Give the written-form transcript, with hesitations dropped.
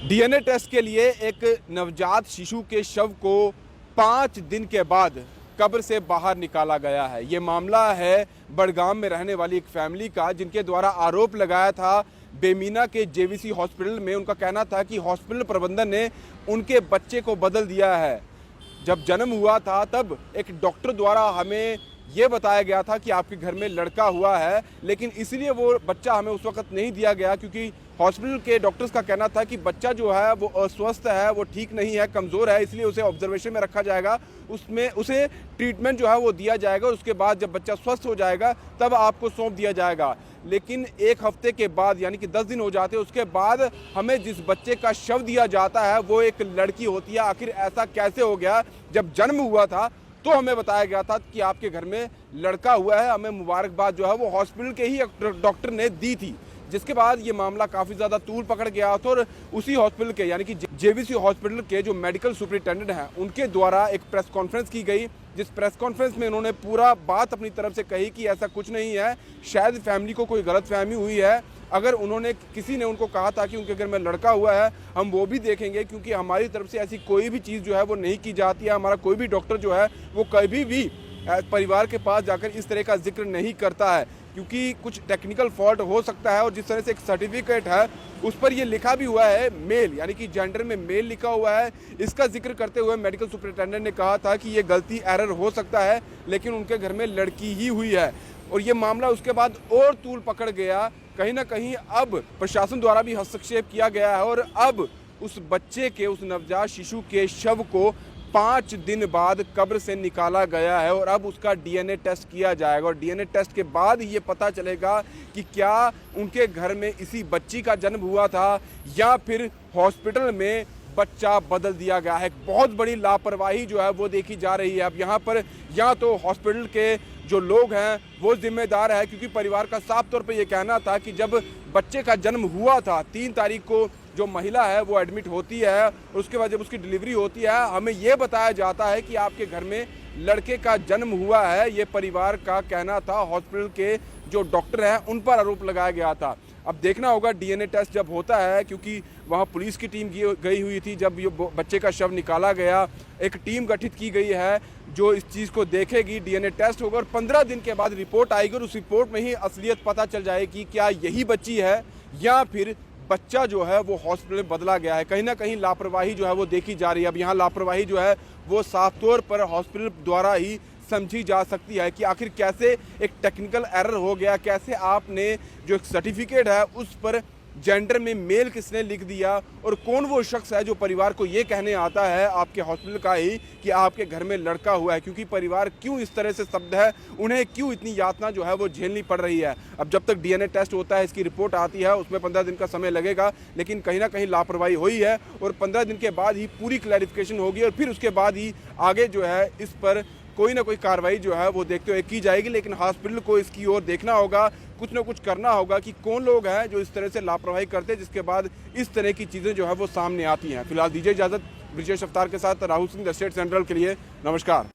DNA test के लिए एक नवजात शिशु के शव को 5 दिन के बाद कब्र से बाहर निकाला गया है। ये मामला है बड़गाम में रहने वाली एक फैमिली का, जिनके द्वारा आरोप लगाया था बेमीना के जेवीसी हॉस्पिटल में। उनका कहना था कि हॉस्पिटल प्रबंधन ने उनके बच्चे को बदल दिया है। जब जन्म हुआ था तब एक डॉक्टर द्वारा हमें ये बताया गया था कि आपके घर में लड़का हुआ है, लेकिन इसलिए वो बच्चा हमें उस वक्त नहीं दिया गया क्योंकि हॉस्पिटल के डॉक्टर्स का कहना था कि बच्चा जो है वो अस्वस्थ है, वो ठीक नहीं है, कमज़ोर है, इसलिए उसे ऑब्जर्वेशन में रखा जाएगा, उसमें उसे ट्रीटमेंट जो है वो दिया जाएगा और उसके बाद जब बच्चा स्वस्थ हो जाएगा तब आपको सौंप दिया जाएगा। लेकिन एक हफ्ते के बाद यानी कि 10 दिन हो जाते हैं, उसके बाद हमें जिस बच्चे का शव दिया जाता है वो एक लड़की होती है। आखिर ऐसा कैसे हो गया? जब जन्म हुआ था तो हमें बताया गया था कि आपके घर में लड़का हुआ है। हमें मुबारकबाद जो है वो हॉस्पिटल के ही डॉक्टर ने दी थी, जिसके बाद ये मामला काफ़ी ज़्यादा तूल पकड़ गया था और उसी हॉस्पिटल के यानी कि जेवीसी हॉस्पिटल के जो मेडिकल सुपरिटेंडेंट हैं उनके द्वारा एक प्रेस कॉन्फ्रेंस की गई, जिस प्रेस कॉन्फ्रेंस में उन्होंने पूरा बात अपनी तरफ से कही कि ऐसा कुछ नहीं है, शायद फैमिली को कोई गलतफहमी हुई है। अगर उन्होंने किसी ने उनको कहा था कि उनके घर में लड़का हुआ है, हम वो भी देखेंगे, क्योंकि हमारी तरफ से ऐसी कोई भी चीज़ जो है वो नहीं की जाती है। हमारा कोई भी डॉक्टर जो है वो कभी भी परिवार के पास जाकर इस तरह का जिक्र नहीं करता है, क्योंकि कुछ टेक्निकल फॉल्ट हो सकता है। और जिस तरह से एक सर्टिफिकेट है उस पर ये लिखा भी हुआ है मेल, यानी कि जेंडर में मेल लिखा हुआ है, इसका जिक्र करते हुए मेडिकल सुपरिटेंडेंट ने कहा था कि ये गलती एरर हो सकता है, लेकिन उनके घर में लड़की ही हुई है। और ये मामला उसके बाद और तूल पकड़ गया। कहीं ना कहीं अब प्रशासन द्वारा भी हस्तक्षेप किया गया है और अब उस बच्चे के, उस नवजात शिशु के शव को 5 दिन बाद कब्र से निकाला गया है और अब उसका डीएनए टेस्ट किया जाएगा। और डीएनए टेस्ट के बाद ये पता चलेगा कि क्या उनके घर में इसी बच्ची का जन्म हुआ था या फिर हॉस्पिटल में बच्चा बदल दिया गया है। एक बहुत बड़ी लापरवाही जो है वो देखी जा रही है। अब यहाँ पर या तो हॉस्पिटल के जो लोग हैं वो जिम्मेदार है, क्योंकि परिवार का साफ तौर पे ये कहना था कि जब बच्चे का जन्म हुआ था 3 तारीख को जो महिला है वो एडमिट होती है और उसके बाद जब उसकी डिलीवरी होती है हमें ये बताया जाता है कि आपके घर में लड़के का जन्म हुआ है। ये परिवार का कहना था। हॉस्पिटल के जो डॉक्टर हैं उन पर आरोप लगाया गया था। अब देखना होगा डीएनए टेस्ट जब होता है, क्योंकि वहाँ पुलिस की टीम गई हुई थी। जब ये बच्चे का शव निकाला गया, एक टीम गठित की गई है जो इस चीज़ को देखेगी। डीएनए टेस्ट होगा और 15 दिन के बाद रिपोर्ट आएगी और उस रिपोर्ट में ही असलियत पता चल जाएगी क्या यही बच्ची है या फिर बच्चा जो है वो हॉस्पिटल में बदला गया है। कहीं ना कहीं लापरवाही जो है वो देखी जा रही है। अब यहाँ लापरवाही जो है वो साफ तौर पर हॉस्पिटल द्वारा ही समझी जा सकती है कि आखिर कैसे एक टेक्निकल एरर हो गया, कैसे आपने जो एक सर्टिफिकेट है उस पर जेंडर में मेल किसने लिख दिया और कौन वो शख्स है जो परिवार को ये कहने आता है आपके हॉस्पिटल का ही कि आपके घर में लड़का हुआ है। क्योंकि परिवार क्यों इस तरह से स्तब्ध है, उन्हें क्यों इतनी यातना जो है वो झेलनी पड़ रही है। अब जब तक डीएनए टेस्ट होता है, इसकी रिपोर्ट आती है, उसमें 15 दिन का समय लगेगा, लेकिन कहीं ना कहीं लापरवाही हुई है और 15 दिन के बाद ही पूरी क्लैरिफिकेशन होगी और फिर उसके बाद ही आगे जो है इस पर कोई ना कोई कार्रवाई जो है वो देखते हुए की जाएगी। लेकिन हॉस्पिटल को इसकी ओर देखना होगा, कुछ ना कुछ करना होगा कि कौन लोग हैं जो इस तरह से लापरवाही करते हैं, जिसके बाद इस तरह की चीज़ें जो है वो सामने आती हैं। फिलहाल दीजिए इजाज़त। ब्रिजेश अवतार के साथ Rahul Singh, the state central के लिए नमस्कार।